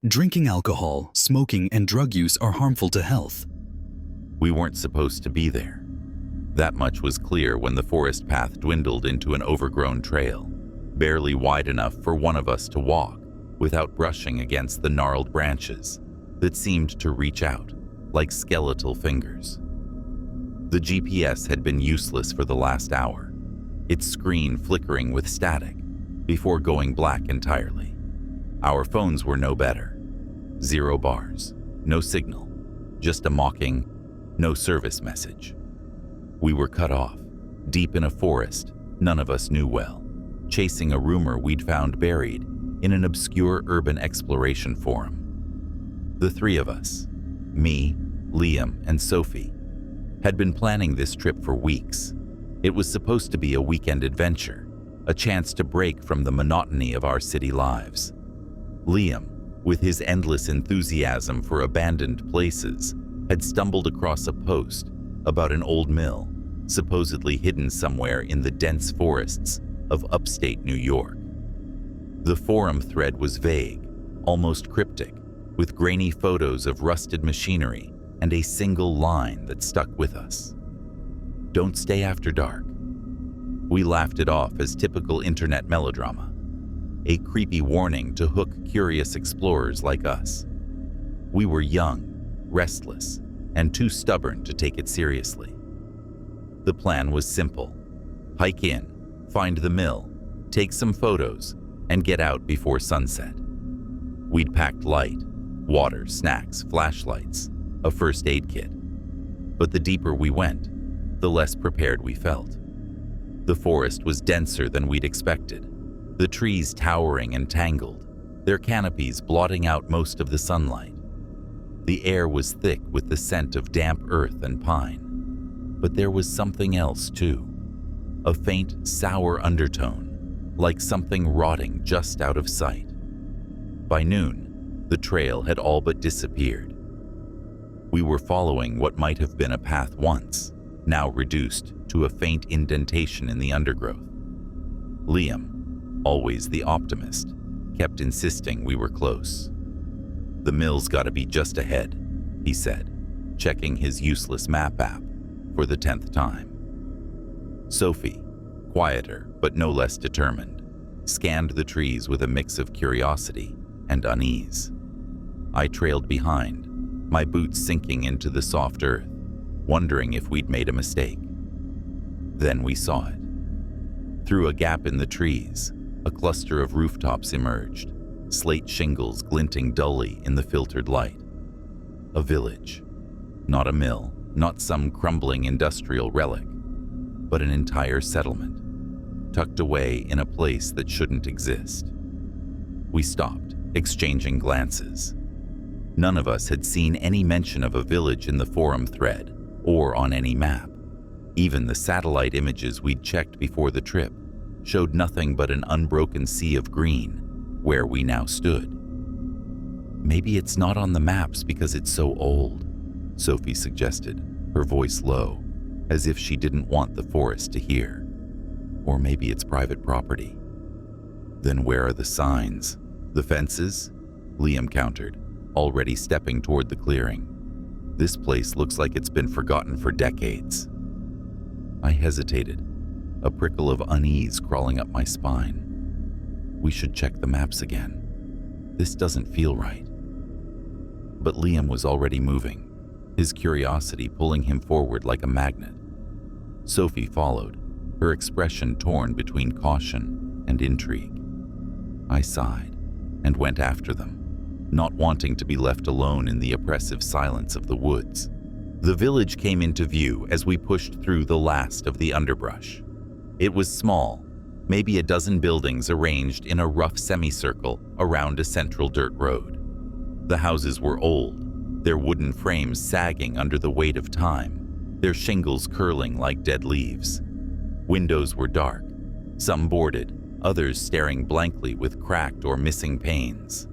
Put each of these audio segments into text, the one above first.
Drinking alcohol, smoking, and drug use are harmful to health. We weren't supposed to be there. That much was clear when the forest path dwindled into an overgrown trail, barely wide enough for one of us to walk without brushing against the gnarled branches that seemed to reach out like skeletal fingers. The GPS had been useless for the last hour, its screen flickering with static before going black entirely. Our phones were no better. 0 bars, no signal, just a mocking, no service message. We were cut off, deep in a forest none of us knew well, chasing a rumor we'd found buried in an obscure urban exploration forum. The three of us, me, Liam, and Sophie, had been planning this trip for weeks. It was supposed to be a weekend adventure, a chance to break from the monotony of our city lives. Liam, with his endless enthusiasm for abandoned places, had stumbled across a post about an old mill, supposedly hidden somewhere in the dense forests of upstate New York. The forum thread was vague, almost cryptic, with grainy photos of rusted machinery and a single line that stuck with us. "Don't stay after dark." We laughed it off as typical internet melodrama, a creepy warning to hook curious explorers like us. We were young, restless, and too stubborn to take it seriously. The plan was simple: hike in, find the mill, take some photos, and get out before sunset. We'd packed light: water, snacks, flashlights, a first aid kit. But the deeper we went, the less prepared we felt. The forest was denser than we'd expected, the trees towering and tangled, their canopies blotting out most of the sunlight. The air was thick with the scent of damp earth and pine. But there was something else too, a faint, sour undertone, like something rotting just out of sight. By noon, the trail had all but disappeared. We were following what might have been a path once, now reduced to a faint indentation in the undergrowth. Liam, always the optimist, kept insisting we were close. "The mill's gotta be just ahead," he said, checking his useless map app for the 10th time. Sophie, quieter but no less determined, scanned the trees with a mix of curiosity and unease. I trailed behind, my boots sinking into the soft earth, wondering if we'd made a mistake. Then we saw it. Through a gap in the trees, a cluster of rooftops emerged, slate shingles glinting dully in the filtered light. A village. Not a mill, not some crumbling industrial relic, but an entire settlement, tucked away in a place that shouldn't exist. We stopped, exchanging glances. None of us had seen any mention of a village in the forum thread or on any map. Even the satellite images we'd checked before the trip showed nothing but an unbroken sea of green where we now stood. "Maybe it's not on the maps because it's so old," Sophie suggested, her voice low, as if she didn't want the forest to hear. "Or maybe it's private property." "Then where are the signs? The fences?" Liam countered, already stepping toward the clearing. "This place looks like it's been forgotten for decades." I hesitated, a prickle of unease crawling up my spine. "We should check the maps again. This doesn't feel right." But Liam was already moving, his curiosity pulling him forward like a magnet. Sophie followed, her expression torn between caution and intrigue. I sighed and went after them, not wanting to be left alone in the oppressive silence of the woods. The village came into view as we pushed through the last of the underbrush. It was small, maybe a dozen buildings arranged in a rough semicircle around a central dirt road. The houses were old, their wooden frames sagging under the weight of time, their shingles curling like dead leaves. Windows were dark, some boarded, others staring blankly with cracked or missing panes.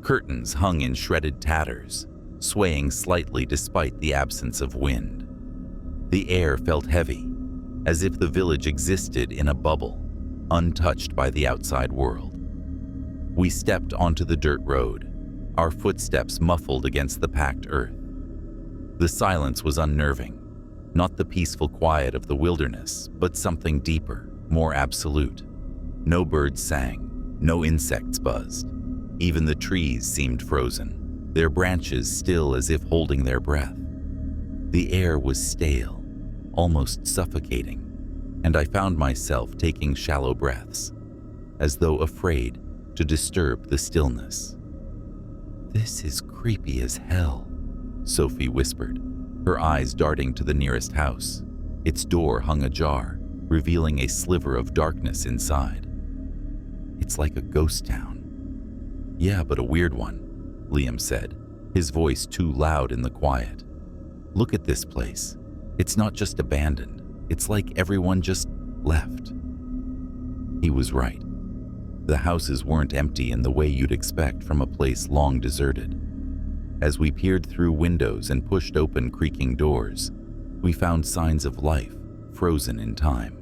Curtains hung in shredded tatters, swaying slightly despite the absence of wind. The air felt heavy, as if the village existed in a bubble, untouched by the outside world. We stepped onto the dirt road, our footsteps muffled against the packed earth. The silence was unnerving, not the peaceful quiet of the wilderness, but something deeper, more absolute. No birds sang, no insects buzzed. Even the trees seemed frozen, their branches still as if holding their breath. The air was stale, almost suffocating, and I found myself taking shallow breaths, as though afraid to disturb the stillness. "This is creepy as hell," Sophie whispered, her eyes darting to the nearest house. Its door hung ajar, revealing a sliver of darkness inside. "It's like a ghost town." "Yeah, but a weird one," Liam said, his voice too loud in the quiet. "Look at this place. It's not just abandoned. It's like everyone just left." He was right. The houses weren't empty in the way you'd expect from a place long deserted. As we peered through windows and pushed open creaking doors, we found signs of life, frozen in time.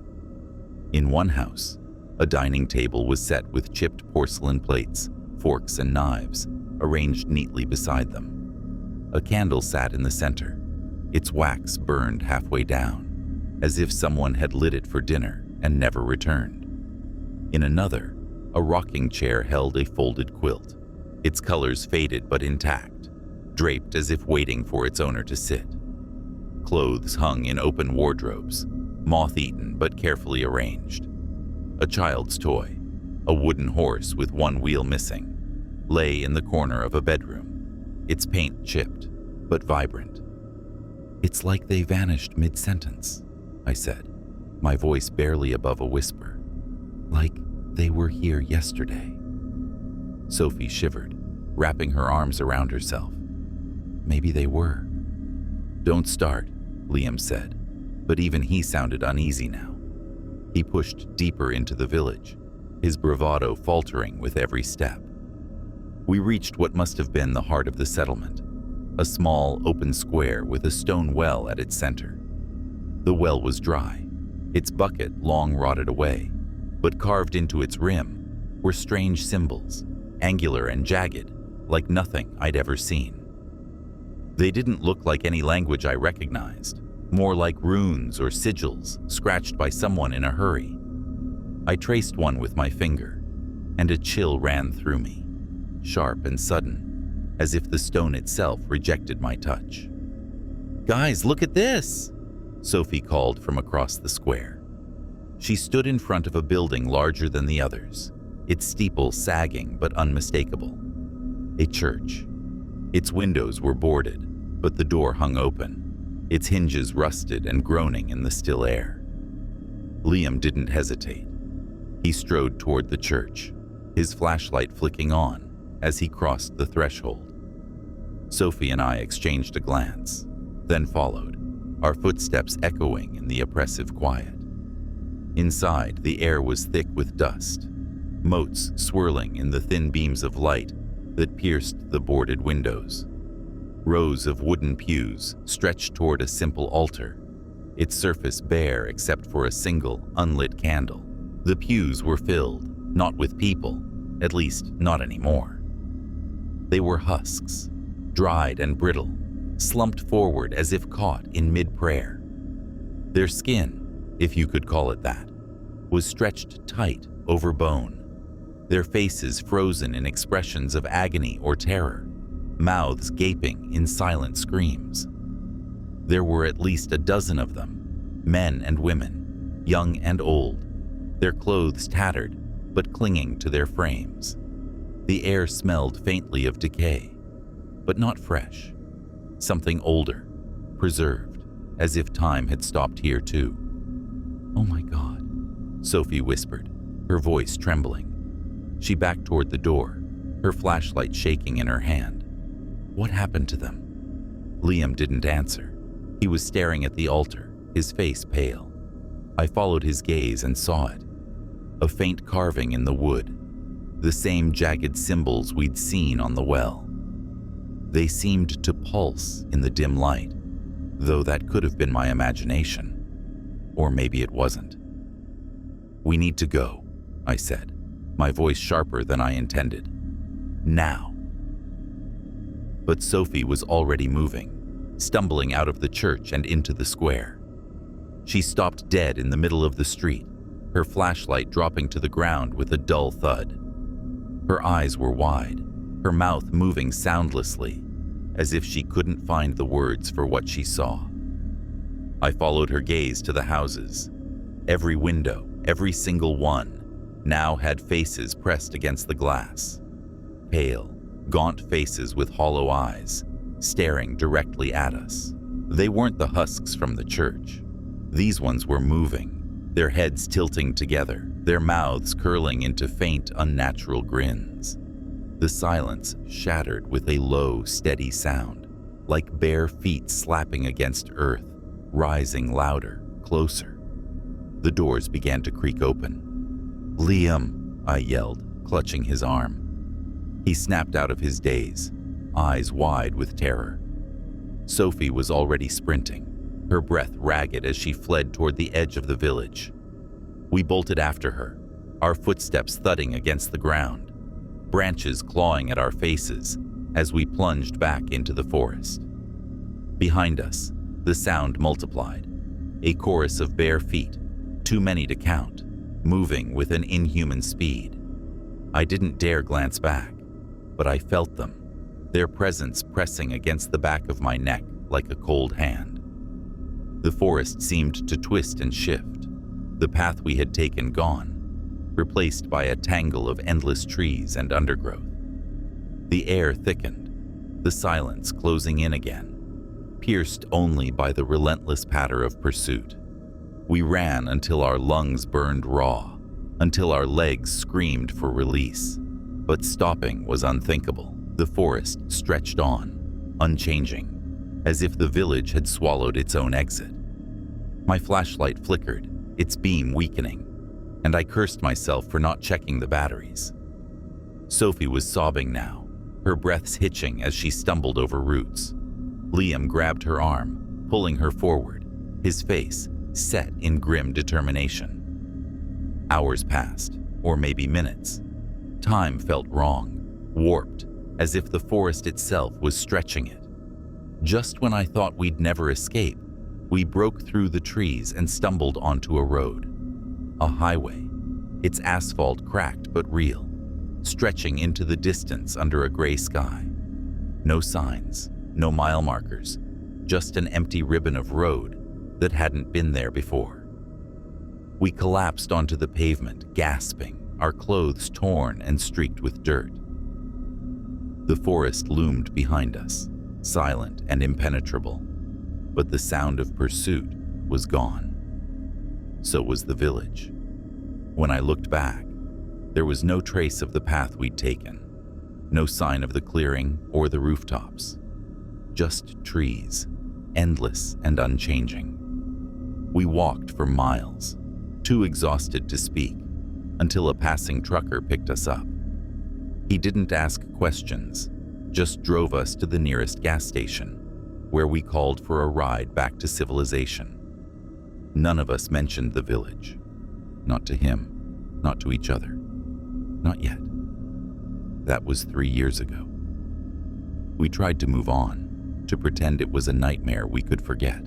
In one house, a dining table was set with chipped porcelain plates, forks, and knives, arranged neatly beside them. A candle sat in the center, its wax burned halfway down, as if someone had lit it for dinner and never returned. In another, a rocking chair held a folded quilt, its colors faded but intact, draped as if waiting for its owner to sit. Clothes hung in open wardrobes, moth-eaten but carefully arranged. A child's toy, a wooden horse with one wheel missing, lay in the corner of a bedroom, its paint chipped but vibrant. "It's like they vanished mid-sentence," I said, my voice barely above a whisper. "Like they were here yesterday." Sophie shivered, wrapping her arms around herself. "Maybe they were." "Don't start," Liam said, but even he sounded uneasy now. He pushed deeper into the village, his bravado faltering with every step. We reached what must have been the heart of the settlement, a small, open square with a stone well at its center. The well was dry, its bucket long rotted away, but carved into its rim were strange symbols, angular and jagged, like nothing I'd ever seen. They didn't look like any language I recognized, more like runes or sigils scratched by someone in a hurry. I traced one with my finger, and a chill ran through me, sharp and sudden, as if the stone itself rejected my touch. "Guys, look at this!" Sophie called from across the square. She stood in front of a building larger than the others, its steeple sagging but unmistakable. A church. Its windows were boarded, but the door hung open, its hinges rusted and groaning in the still air. Liam didn't hesitate. He strode toward the church, his flashlight flicking on as he crossed the threshold. Sophie and I exchanged a glance, then followed, our footsteps echoing in the oppressive quiet. Inside, the air was thick with dust, motes swirling in the thin beams of light that pierced the boarded windows. Rows of wooden pews stretched toward a simple altar, its surface bare except for a single, unlit candle. The pews were filled, not with people, at least not anymore. They were husks, dried and brittle, slumped forward as if caught in mid-prayer. Their skin, if you could call it that, was stretched tight over bone, their faces frozen in expressions of agony or terror, mouths gaping in silent screams. There were at least a dozen of them, men and women, young and old, their clothes tattered but clinging to their frames. The air smelled faintly of decay, but not fresh, something older, preserved, as if time had stopped here too. "Oh my God," Sophie whispered, her voice trembling. She backed toward the door, her flashlight shaking in her hand. "What happened to them?" Liam didn't answer. He was staring at the altar, his face pale. I followed his gaze and saw it. A faint carving in the wood, the same jagged symbols we'd seen on the well. They seemed to pulse in the dim light, though that could have been my imagination. Or maybe it wasn't. "We need to go," I said, my voice sharper than I intended. "Now." But Sophie was already moving, stumbling out of the church and into the square. She stopped dead in the middle of the street, her flashlight dropping to the ground with a dull thud. Her eyes were wide, her mouth moving soundlessly, as if she couldn't find the words for what she saw. I followed her gaze to the houses. Every window, every single one, now had faces pressed against the glass. Pale, gaunt faces with hollow eyes, staring directly at us. They weren't the husks from the church. These ones were moving, their heads tilting together, their mouths curling into faint, unnatural grins. The silence shattered with a low, steady sound, like bare feet slapping against earth, rising louder, closer. The doors began to creak open. "Liam," I yelled, clutching his arm. He snapped out of his daze, eyes wide with terror. Sophie was already sprinting, her breath ragged as she fled toward the edge of the village. We bolted after her, our footsteps thudding against the ground, branches clawing at our faces as we plunged back into the forest. Behind us, the sound multiplied, a chorus of bare feet, too many to count, moving with an inhuman speed. I didn't dare glance back, but I felt them, their presence pressing against the back of my neck like a cold hand. The forest seemed to twist and shift, the path we had taken gone, replaced by a tangle of endless trees and undergrowth. The air thickened, the silence closing in again, pierced only by the relentless patter of pursuit. We ran until our lungs burned raw, until our legs screamed for release. But stopping was unthinkable. The forest stretched on, unchanging, as if the village had swallowed its own exit. My flashlight flickered, its beam weakening, and I cursed myself for not checking the batteries. Sophie was sobbing now, her breaths hitching as she stumbled over roots. Liam grabbed her arm, pulling her forward, his face set in grim determination. Hours passed, or maybe minutes. Time felt wrong, warped, as if the forest itself was stretching it. Just when I thought we'd never escape, we broke through the trees and stumbled onto a road. A highway, its asphalt cracked but real, stretching into the distance under a gray sky. No signs, no mile markers, just an empty ribbon of road that hadn't been there before. We collapsed onto the pavement, gasping, our clothes torn and streaked with dirt. The forest loomed behind us, silent and impenetrable, but the sound of pursuit was gone. So was the village. When I looked back, there was no trace of the path we'd taken, no sign of the clearing or the rooftops. Just trees, endless and unchanging. We walked for miles, too exhausted to speak, until a passing trucker picked us up. He didn't ask questions, just drove us to the nearest gas station, where we called for a ride back to civilization. None of us mentioned the village. Not to him, not to each other. Not yet. That was 3 years ago. We tried to move on, to pretend it was a nightmare we could forget,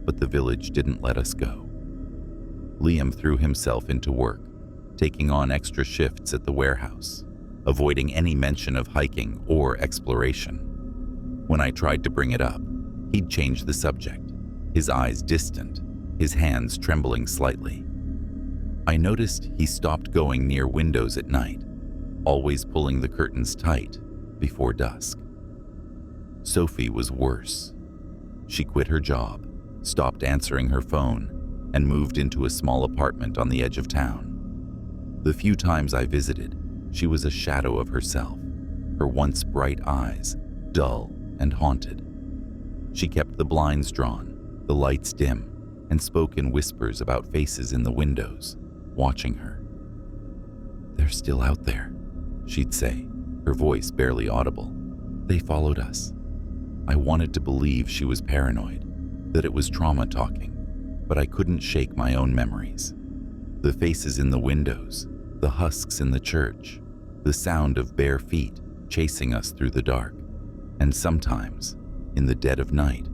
but the village didn't let us go. Liam threw himself into work, taking on extra shifts at the warehouse, avoiding any mention of hiking or exploration. When I tried to bring it up, he'd change the subject, his eyes distant, his hands trembling slightly. I noticed he stopped going near windows at night, always pulling the curtains tight before dusk. Sophie was worse. She quit her job, stopped answering her phone, and moved into a small apartment on the edge of town. The few times I visited, she was a shadow of herself, her once bright eyes dull and haunted. She kept the blinds drawn, the lights dim, and spoke in whispers about faces in the windows, watching her. "They're still out there," she'd say, her voice barely audible. "They followed us." I wanted to believe she was paranoid, that it was trauma talking, but I couldn't shake my own memories. The faces in the windows, the husks in the church, the sound of bare feet chasing us through the dark. And sometimes, in the dead of night,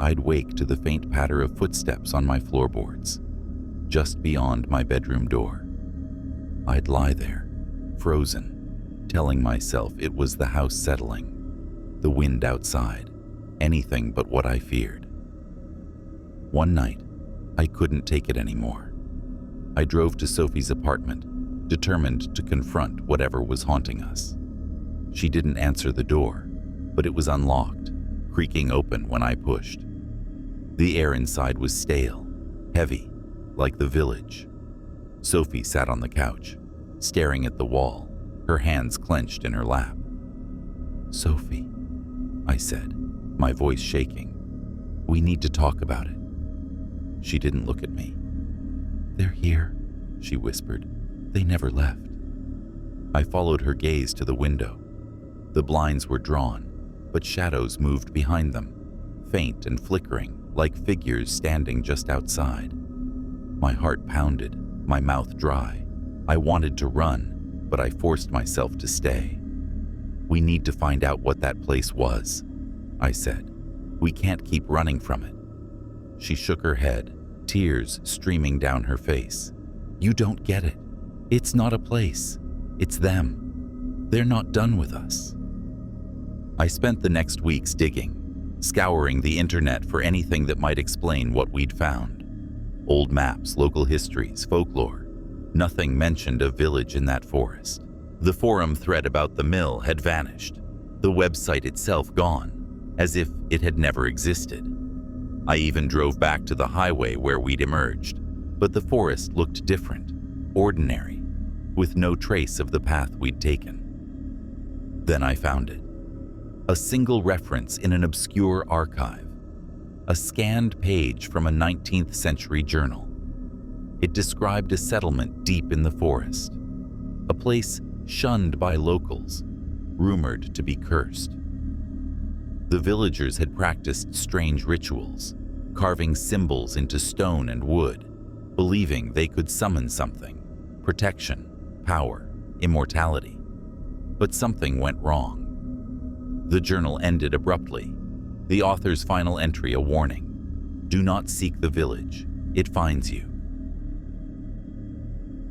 I'd wake to the faint patter of footsteps on my floorboards, just beyond my bedroom door. I'd lie there, frozen, telling myself it was the house settling, the wind outside, anything but what I feared. One night, I couldn't take it anymore. I drove to Sophie's apartment, determined to confront whatever was haunting us. She didn't answer the door, but it was unlocked, creaking open when I pushed. The air inside was stale, heavy, like the village. Sophie sat on the couch, staring at the wall, her hands clenched in her lap. "Sophie," I said, my voice shaking. "We need to talk about it." She didn't look at me. "They're here," she whispered. "They never left." I followed her gaze to the window. The blinds were drawn, but shadows moved behind them, faint and flickering, like figures standing just outside. My heart pounded, my mouth dry. I wanted to run, but I forced myself to stay. "We need to find out what that place was," I said. "We can't keep running from it." She shook her head, tears streaming down her face. "You don't get it. It's not a place. It's them. They're not done with us." I spent the next weeks digging, scouring the internet for anything that might explain what we'd found. Old maps, local histories, folklore. Nothing mentioned a village in that forest. The forum thread about the mill had vanished, the website itself gone, as if it had never existed. I even drove back to the highway where we'd emerged, but the forest looked different, ordinary, with no trace of the path we'd taken. Then I found it. A single reference in an obscure archive. A scanned page from a 19th century journal. It described a settlement deep in the forest. A place shunned by locals, rumored to be cursed. The villagers had practiced strange rituals, carving symbols into stone and wood, believing they could summon something, protection, power, immortality. But something went wrong. The journal ended abruptly, the author's final entry a warning. "Do not seek the village, it finds you."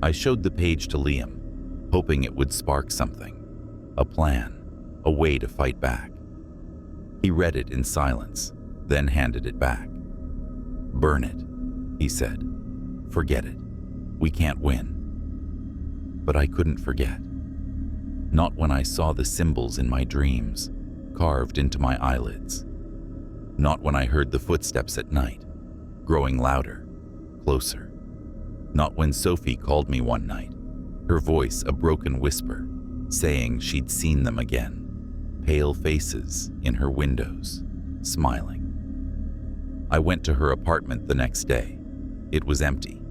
I showed the page to Liam, hoping it would spark something, a plan, a way to fight back. He read it in silence, then handed it back. "Burn it," he said. "Forget it. We can't win." But I couldn't forget. Not when I saw the symbols in my dreams, carved into my eyelids. Not when I heard the footsteps at night, growing louder, closer. Not when Sophie called me one night, her voice a broken whisper, saying she'd seen them again, pale faces in her windows, smiling. I went to her apartment the next day. It was empty.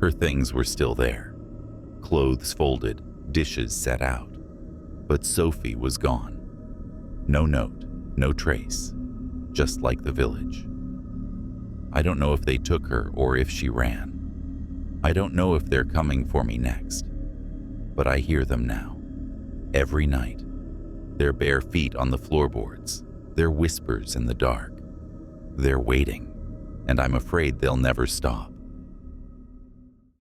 Her things were still there. Clothes folded, dishes set out. But Sophie was gone. No note, no trace, just like the village. I don't know if they took her or if she ran. I don't know if they're coming for me next, but I hear them now, every night. Their bare feet on the floorboards, their whispers in the dark. They're waiting, and I'm afraid they'll never stop.